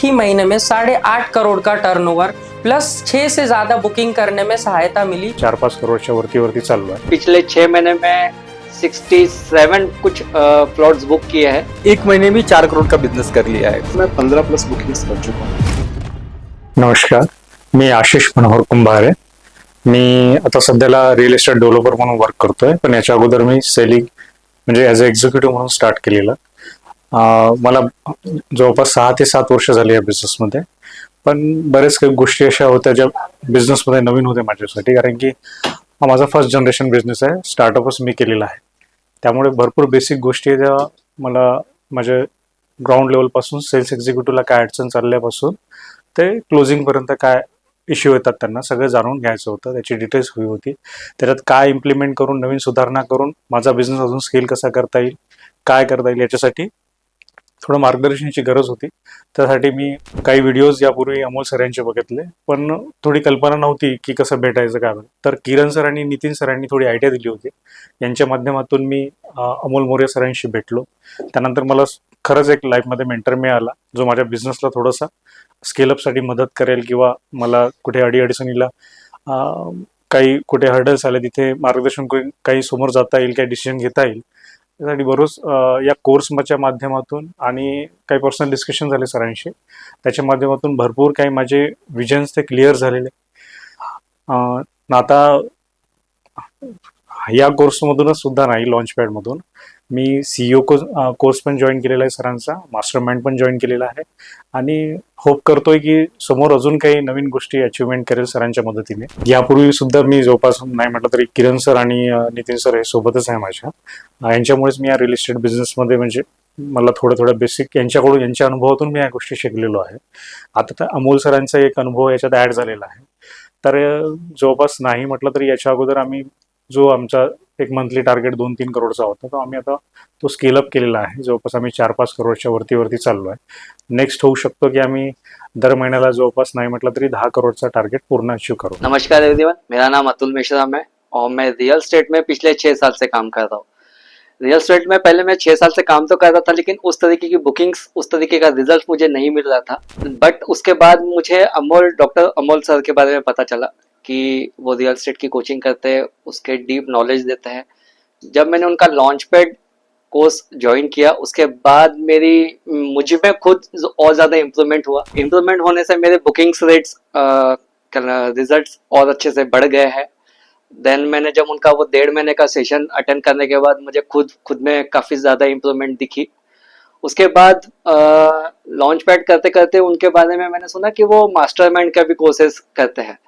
ही महीने में 8.5 करोड़ का टर्नओवर प्लस 6 से ज्यादा बुकिंग करने में सहायता मिली। 4-5 करोडच्या वरती चालू आहे। पिछले 6 महीने में 67 कुछ प्लॉट्स बुक किए हैं। एक महीने में 4 करोड़ का बिजनेस कर लिया है। मैं 15 प्लस बुकिंग्स कर चुका हूँ। नमस्कार, मी आशिष मनोहर कुंभारे। मी आता सध्याला रिअल इस्टेट डेव्हलपर म्हणून वर्क करतोय, पण याच्या अगोदर मी सेलिंग म्हणजे ॲज अ एक्झिक्युटिव्ह म्हणून स्टार्ट केलेलं। मला जवळपास 6 ते 7 वर्ष झाली या बिझनेसमध्ये, पण बरेच काही गोष्टी अशा होत्या ज्या बिझनेसमध्ये नवीन होत्या माझ्यासाठी, कारण की हा माझा फर्स्ट जनरेशन बिझनेस आहे, स्टार्टअपच मी केलेला आहे। त्यामुळे भरपूर बेसिक गोष्टी त्या मला माझ्या ग्राउंड लेवलपासून सेल्स एक्झिक्युटिव्हला काय अडचण चालल्यापासून ते क्लोजिंगपर्यंत काय इश्यू येतात त्यांना सगळं जाणून घ्यायचं होतं, त्याची डिटेल्स हवी होती। त्याच्यात काय इम्प्लिमेंट करून नवीन सुधारणा करून माझा बिझनेस अजून स्केल कसा करता येईल, काय करता येईल, याच्यासाठी थोडं मार्गदर्शनाची गरज होती। त्यासाठी मी काही व्हिडिओज यापूर्वी अमोल सर यांचे बघितले, पण थोडी कल्पना नव्हती की कसं भेटायचं काय। तर किरण सर आणि नितीन सरांनी थोडी आयडिया दिली होती, यांच्या माध्यमातून मी अमोल मोरे सरांशी भेटलो। त्यानंतर मला खरंच एक लाईफमध्ये मेंटर मिळाला, जो माझ्या बिझनेसला थोडासा स्केलअपसाठी मदत करेल किंवा मला कुठे अडीअडचणीला काही कुठे हर्डल्स आले तिथे मार्गदर्शन करून काही समोर जाता येईल, काही डिसिजन घेता येईल, त्यासाठी बरोच या कोर्सच्या माध्यमातून आणि काही पर्सनल डिस्कशन झाले सरांशी, त्याच्या माध्यमातून भरपूर काही माझे विजन्स ते क्लिअर झालेले। आता या कोर्समधूनच सुद्धा नाही, लॉन्चपॅडमधून मी CEO कोर्स पण जॉईन केलेला आहे सरांचा, मास्टरमाइंड पण जॉईन केलेला आहे आणि होप करतोय की समोर अजून काही नवीन गोष्टी अचिव्हमेंट करेल सरांच्या मदतीने। यापूर्वी सुद्धा मी जवळपास नाही म्हटलं तरी किरण सर आणि नितीन सर हे सोबतच आहे माझ्या, यांच्यामुळेच मी या रिअल इस्टेट बिझनेसमध्ये म्हणजे मला थोडं बेसिक यांच्याकडून यांच्या अनुभवातून मी या गोष्टी शिकलेलो आहे। आता तर अमोल सरांचा एक अनुभव याच्यात ॲड झालेला आहे। तर जवळपास नाही म्हटलं तरी याच्या अगोदर आम्ही जो आमचा एक मंथली टार्गेट 2-3 करोडचा होता, तो आम्ही आता तो स्केलअप केलेला आहे। जवळपास आम्ही 4-5 करोडच्या वरती चाललो आहे। नेक्स्ट होऊ शकतो की आम्ही दर महिन्याला जवळपास नहीं मतलब तरी 10 करोड़ का टारगेट पूर्ण अचीव करो। नमस्कार एवरीवन, मेरा नाम अतुल मिश्रा है और मैं रियल स्टेट में पिछले 6 साल से काम कर रहा हूँ। रियल स्टेट में पहले मैं 6 साल से काम तो कर रहा था, लेकिन उस तरीके की बुकिंग्स, उस तरीके का रिजल्ट मुझे नहीं मिल रहा था। बट उसके बाद मुझे डॉक्टर अमोल सर के बारे में पता चला कि वो रियल स्टेट की कोचिंग करते हैं, उसके डीप नॉलेज देते हैं। जब मैंने उनका लॉन्च पैड कोर्स ज्वाइन किया, उसके बाद मुझ में खुद और ज्यादा इम्प्रूवमेंट हुआ। इम्प्रूवमेंट होने से मेरे बुकिंग्स रेट्स रिजल्ट्स और अच्छे से बढ़ गए हैं। देन मैंने जब उनका वो 1.5 महीने का सेशन अटेंड करने के बाद मुझे खुद में काफी ज्यादा इम्प्रूवमेंट दिखी। उसके बाद लॉन्च पैड करते करते उनके बारे में मैंने सुना कि वो मास्टरमाइंड का भी कोर्सेज करते हैं।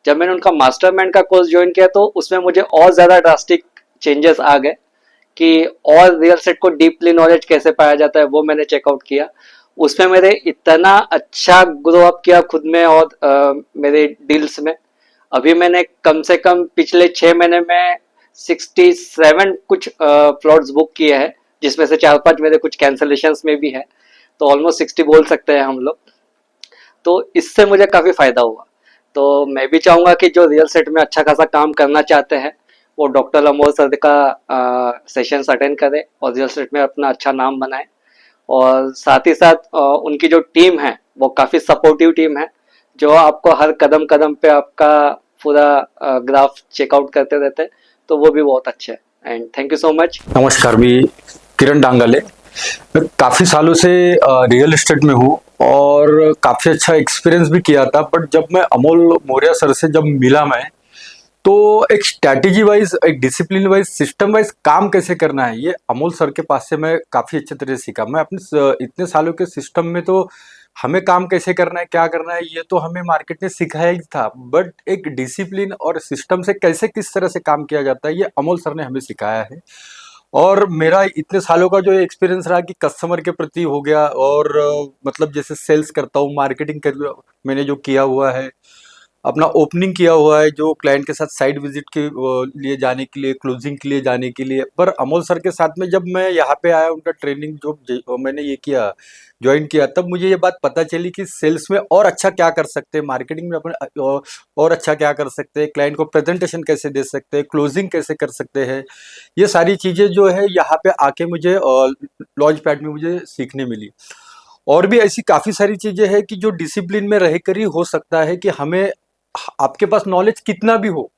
जब मैंने उनका मास्टरमाइंड का कोर्स ज्वाइन किया तो उसमें मुझे और ज्यादा ड्रास्टिक चेंजेस आ गए कि और रियल एस्टेट को डीपली नॉलेज कैसे पाया जाता है, वो मैंने चेकआउट किया। उसमें मेरे इतना अच्छा ग्रो अप किया खुद में और मेरे डील्स में। अभी मैंने कम से कम पिछले 6 महीने में 67 कुछ प्लॉट्स बुक किए हैं, जिसमें से 4-5 मेरे कुछ कैंसलेशंस में भी है, तो ऑलमोस्ट 60 बोल सकते हैं हम लोग। तो इससे मुझे काफी फायदा हुआ। तो मैं भी चाहूंगा कि जो रियल एस्टेट में अच्छा खासा काम करना चाहते हैं वो डॉक्टर अमोल सर का सेशंस अटेंड करें और रियल एस्टेट में अपना अच्छा नाम बनाए। और साथ ही साथ उनकी जो टीम है वो काफी सपोर्टिव टीम है, जो आपको हर कदम कदम पे आपका पूरा ग्राफ चेकआउट करते रहते हैं, तो वो भी बहुत अच्छे है। And thank you so much. नमस्कार, मैं किरण डांगले। मैं काफ़ी सालों से रियल एस्टेट में हूँ और काफ़ी अच्छा एक्सपीरियंस भी किया था। बट जब मैं अमोल मौर्य सर से जब मिला मैं, तो एक स्ट्रैटेजी वाइज, एक डिसिप्लिन वाइज, सिस्टम वाइज काम कैसे करना है, ये अमोल सर के पास से मैं काफ़ी अच्छे तरह से सीखा। मैं अपने इतने सालों के सिस्टम में तो हमें काम कैसे करना है, क्या करना है, ये तो हमें मार्केट ने सिखाया ही था। बट एक डिसिप्लिन और सिस्टम से कैसे किस तरह से काम किया जाता है, ये अमोल सर ने हमें सिखाया है। और मेरा इतने सालों का जो एक्सपीरियंस रहा कि कस्टमर के प्रति हो गया, और मतलब जैसे सेल्स करता हूँ, मार्केटिंग कर मैंने जो किया हुआ है, अपना ओपनिंग किया हुआ है, जो क्लाइंट के साथ साइट विजिट के लिए जाने के लिए, क्लोजिंग के लिए जाने के लिए। पर अमोल सर के साथ में जब मैं यहाँ पे आया, उनका ट्रेनिंग जो मैंने ये किया, ज्वाइन किया, तब मुझे ये बात पता चली कि सेल्स में और अच्छा क्या कर सकते हैं, मार्केटिंग में अपने और अच्छा क्या कर सकते हैं, क्लाइंट को प्रेजेंटेशन कैसे दे सकते हैं, क्लोजिंग कैसे कर सकते हैं। ये सारी चीज़ें जो है यहाँ पे आके मुझे लॉन्च पैड में मुझे सीखने मिली। और भी ऐसी काफी सारी चीजें हैं कि जो डिसिप्लिन में रहकर ही हो सकता है कि हमें, आपके पास नॉलेज कितना भी हो,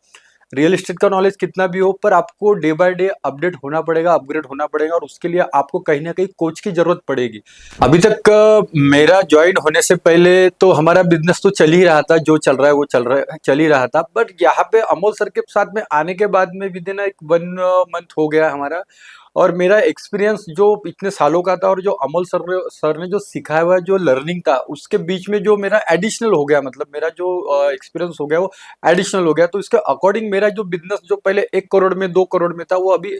रियल एस्टेट का नॉलेज कितना भी हो, पर आपको डे बाय डे अपडेट होना पड़ेगा, अपग्रेड होना पड़ेगा, और उसके लिए आपको कहीं ना कहीं कोच की जरूरत पड़ेगी। अभी तक मेरा ज्वाइन होने से पहले तो हमारा बिजनेस तो चल ही रहा था, जो चल रहा है वो चल ही रहा था, बट यहाँ पे अमोल सर के साथ में आने के बाद में भी देना एक 1 मंथ हो गया हमारा, और मेरा एक्सपीरियंस जो इतने सालों का था और जो अमोल सर ने जो सिखाया हुआ जो लर्निंग था उसके बीच में जो मेरा एडिशनल हो गया, मतलब मेरा जो एक्सपीरियंस हो गया वो एडिशनल हो गया। तो इसके अकॉर्डिंग मेरा जो बिजनेस जो पहले 1 करोड़ में 2 करोड़ में था, वो अभी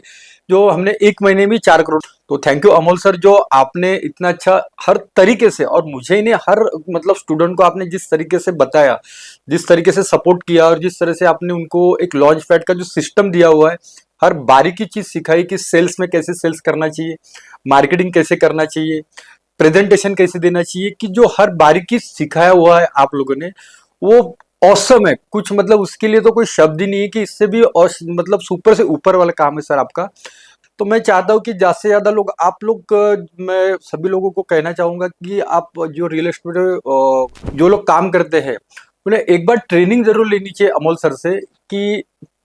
जो हमने 1 महीने में 4 करोड़। तो थैंक यू अमोल सर, जो आपने इतना अच्छा हर तरीके से, और मुझे ही नहीं, हर मतलब स्टूडेंट को आपने जिस तरीके से बताया, जिस तरीके से सपोर्ट किया, और जिस तरह से आपने उनको एक लॉन्च पैड का जो सिस्टम दिया हुआ है, हर बारीकी चीज सिखाई कि सेल्स में कैसे सेल्स करना चाहिए, मार्केटिंग कैसे करना चाहिए, प्रेजेंटेशन कैसे देना चाहिए, कि जो हर बारीकी सिखाया हुआ है आप लोगों ने, वो औसम है। कुछ मतलब उसके लिए तो कोई शब्द ही नहीं है कि इससे भी मतलब सुपर से ऊपर वाला काम है सर आपका। तो मैं चाहता हूँ कि ज्यादा से ज्यादा लोग, आप लोग मैं सभी लोगों को कहना चाहूंगा कि आप जो रियल एस्टेट जो लोग काम करते हैं, उन्हें एक बार ट्रेनिंग जरूर लेनी चाहिए अमोल सर से, कि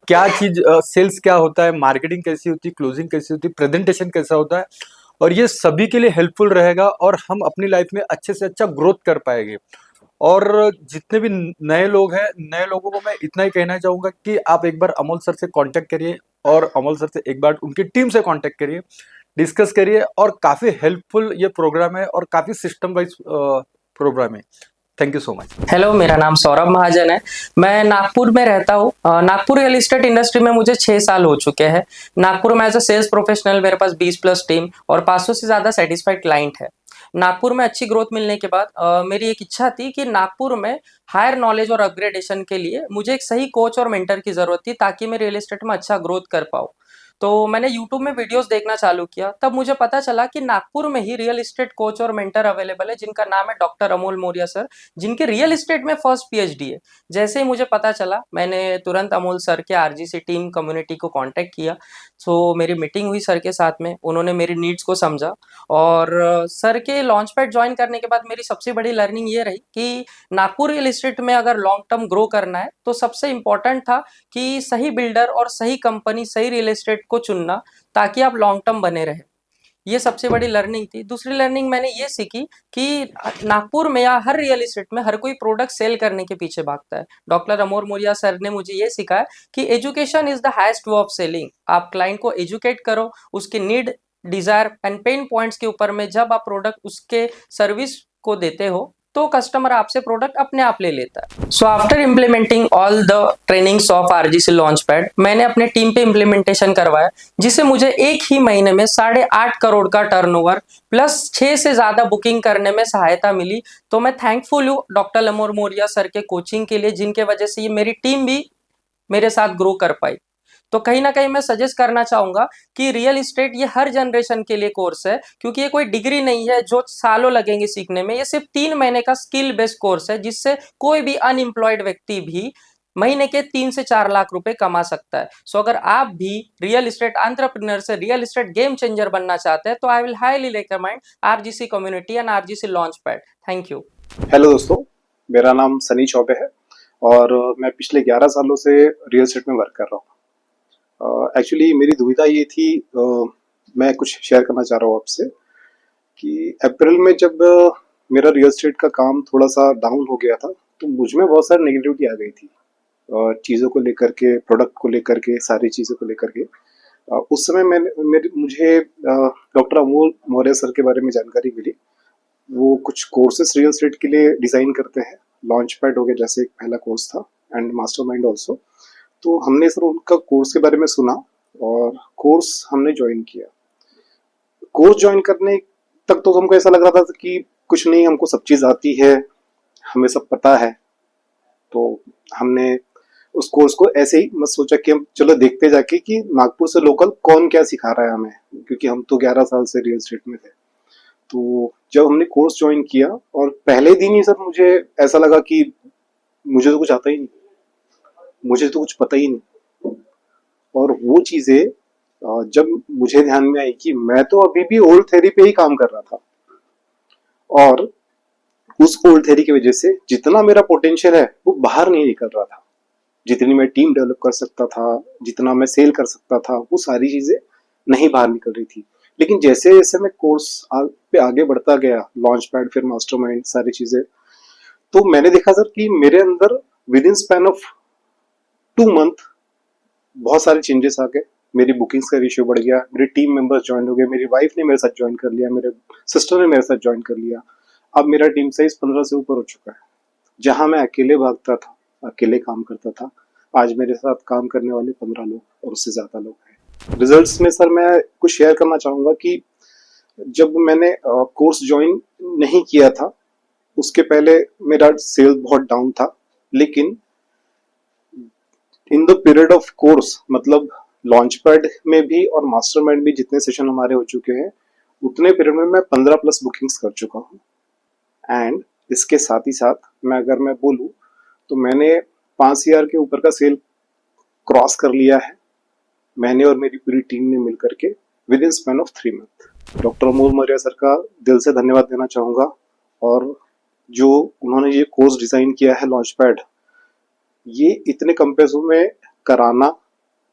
क्या चीज, सेल्स क्या होता है, मार्केटिंग कैसी होती है, क्लोजिंग कैसी होती है, प्रेजेंटेशन कैसा होता है, और ये सभी के लिए हेल्पफुल रहेगा, और हम अपनी लाइफ में अच्छे से अच्छा ग्रोथ कर पाएंगे। और जितने भी नए लोग हैं, नए लोगों को मैं इतना ही कहना चाहूंगा कि आप एक बार अमोल सर से कांटेक्ट करिए, और अमोल सर से एक बार उनकी टीम से कांटेक्ट करिए, डिस्कस करिए, और काफी हेल्पफुल ये प्रोग्राम है, और काफी सिस्टम वाइज प्रोग्राम है। Thank you so much. Hello, मेरा नाम सौरभ महाजन है। मैं नागपुर में रहता हूँ। नागपुर रियल एस्टेट इंडस्ट्री में मुझे 6 साल हो चुके हैं। नागपुर में एज अ सेल्स प्रोफेशनल मेरे पास 20+ टीम और 500 से ज़्यादा सेटिस्फाइड क्लाइंट है। नागपुर में अच्छी ग्रोथ मिलने के बाद मेरी एक इच्छा थी कि नागपुर में हायर नॉलेज और अपग्रेडेशन के लिए मुझे एक सही कोच और मेंटर की ज़रूरत थी, ताकि मैं रियल एस्टेट में अच्छा ग्रोथ कर पाऊँ। तो मैंने यूट्यूब में वीडियोस देखना चालू किया, तब मुझे पता चला कि नागपुर में ही रियल एस्टेट कोच और मेंटर अवेलेबल है, जिनका नाम है डॉक्टर अमोल मौर्य सर, जिनके रियल एस्टेट में फर्स्ट पीएचडी है। जैसे ही मुझे पता चला, मैंने तुरंत अमोल सर के आरजीसी टीम कम्युनिटी को कांटेक्ट किया। सो मेरी मीटिंग हुई सर के साथ में, उन्होंने मेरी नीड्स को समझा, और सर के लॉन्च पैड ज्वाइन करने के बाद मेरी सबसे बड़ी लर्निंग ये रही कि नागपुर रियल एस्टेट में अगर लॉन्ग टर्म ग्रो करना है तो सबसे इम्पोर्टेंट था कि सही बिल्डर और सही कंपनी, सही रियल एस्टेट को चुनना, ताकि आप लॉन्ग टर्म बने रहे। ये सबसे बड़ी लर्निंग थी। दूसरी लर्निंग मैंने ये सीखी कि नागपुर में या हर रियल एस्टेट में हर कोई प्रोडक्ट सेल करने के पीछे भागता है। डॉक्टर अमोल मौर्य सर ने मुझे ये सिखाया कि education is the highest way of selling. आप क्लाइंट को एजुकेट करो, उसके need, desire and pen points के ऊपर में जब आप प्रोडक्ट, उसके सर्विस को देते हो, तो कस्टमर आपसे प्रोडक्ट अपने आप ले लेता है। So after implementing all the trainings of RGC launch pad, मैंने अपने टीम पे इम्प्लीमेंटेशन करवाया, जिससे मुझे 1 ही महीने में 8.5 करोड़ का टर्नओवर प्लस 6 से ज्यादा बुकिंग करने में सहायता मिली। तो मैं थैंकफुल हूँ डॉक्टर अमोल मौर्य सर के कोचिंग के लिए, जिनके वजह से ये मेरी टीम भी मेरे साथ ग्रो कर पाई। तो कहीं ना कहीं मैं सजेस्ट करना चाहूंगा कि रियल इस्टेट ये हर जनरेशन के लिए कोर्स है, क्योंकि ये कोई डिग्री नहीं है जो सालों लगेंगे सीखने में। ये सिर्फ 3 महीने का स्किल बेस्ड कोर्स है, जिससे कोई भी अनएम्प्लॉयड व्यक्ति भी महीने के 3 से 4 लाख रुपए कमा सकता है। सो अगर आप भी रियल इस्टेट एंटरप्रेन्योर से रियल इस्टेट गेम चेंजर बनना चाहते हैं, तो I will highly recommend RGC community and RGC launch pad. Thank you. Hello दोस्तों, मेरा नाम सनी चौबे है और मैं पिछले 11 सालों से रियल एस्टेट में वर्क कर रहा हूँ। एक्चुअली मेरी दुविधा ये थी, मैं कुछ शेयर करना चाह रहा हूँ आपसे कि अप्रैल में जब मेरा रियल एस्टेट का काम थोड़ा सा डाउन हो गया था, तो मुझ में बहुत सारी नेगेटिविटी आ गई थी, चीज़ों को लेकर के, प्रोडक्ट को लेकर के, सारी चीज़ों को लेकर के। उस समय मुझे डॉक्टर अमोल मौर्य सर के बारे में जानकारी मिली। वो कुछ कोर्सेस रियल एस्टेट के लिए डिज़ाइन करते हैं, लॉन्च पैड हो गया जैसे एक पहला कोर्स था, एंड मास्टरमाइंड ऑल्सो। तो हमने सर उनका कोर्स के बारे में सुना और कोर्स हमने ज्वाइन किया। कोर्स ज्वाइन करने तक तो हमको ऐसा लग रहा था कि कुछ नहीं, हमको सब चीज़ आती है, हमें सब पता है। तो हमने उस कोर्स को ऐसे ही मत सोचा कि हम चलो देखते जाके कि नागपुर से लोकल कौन क्या सिखा रहा है हमें, क्योंकि हम तो 11 साल से रियल एस्टेट में थे। तो जब हमने कोर्स ज्वाइन किया और पहले दिन ही सर मुझे ऐसा लगा कि मुझे तो कुछ आता ही नहीं, मुझे तो कुछ पता ही नहीं। और वो चीज़ें जब मुझे ध्यान में आई कि मैं तो अभी भी ओल्ड थ्योरी पे ही काम कर रहा था, और उस ओल्ड थ्योरी की वजह से जितना मेरा पोटेंशियल है वो बाहर नहीं निकल रहा था। जितनी मैं टीम डेवलप कर सकता था, जितना मैं सेल कर सकता था, वो सारी चीजें नहीं बाहर निकल रही थी। लेकिन जैसे जैसे मैं कोर्स पे आगे बढ़ता गया, लॉन्च पैड फिर मास्टरमाइंड सारी चीजें, तो मैंने देखा सर कि मेरे अंदर with in span of 2 month बहुत सारे चेंजेस आ गए। मेरी बुकिंग्स का रेशियो बढ़ गया, मेरे टीम मेंबर्स ज्वाइन हो गए, मेरी वाइफ ने मेरे साथ ज्वाइन कर लिया, मेरे सिस्टर ने मेरे साथ ज्वाइन कर लिया। अब मेरा टीम साइज 15 से ऊपर हो चुका है। जहां मैं अकेले भागता था, अकेले काम करता था, आज मेरे साथ काम करने वाले 15 लोग और उससे ज्यादा लोग हैं। रिजल्ट्स में सर मैं कुछ शेयर करना चाहूंगा कि जब मैंने कोर्स ज्वाइन नहीं किया था, उसके पहले मेरा सेल बहुत डाउन था। लेकिन in the period of course, मतलब लॉन्च पैड में भी और मास्टरमाइंड भी जितने सेशन हमारे हो चुके हैं, उतने पीरियड में मैं 15 प्लस बुकिंग्स कर चुका हूँ। एंड इसके साथ ही साथ मैं अगर मैं बोलूँ तो मैंने 5 CR के ऊपर का सेल क्रॉस कर लिया है, मैंने और मेरी पूरी टीम ने मिलकर के with in span of 3 month. Doctor Amol Maurya sir का दिल से धन्यवाद देना चाहूँगा। और जो उन्होंने ये कोर्स डिज़ाइन किया है लॉन्च पैड, ये इतने कम पैसों में कराना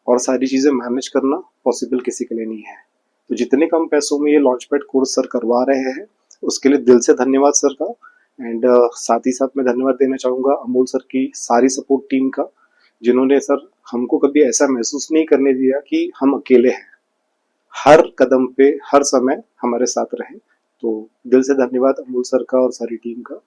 और सारी चीज़ें मैनेज करना पॉसिबल किसी के लिए नहीं है। तो जितने कम पैसों में ये लॉन्च पैड कोर्स सर करवा रहे हैं, उसके लिए दिल से धन्यवाद सर का। एंड साथ ही साथ मैं धन्यवाद देना चाहूँगा अमोल सर की सारी सपोर्ट टीम का, जिन्होंने सर हमको कभी ऐसा महसूस नहीं करने दिया कि हम अकेले हैं। हर कदम पे, हर समय हमारे साथ रहे। तो दिल से धन्यवाद अमोल सर का और सारी टीम का।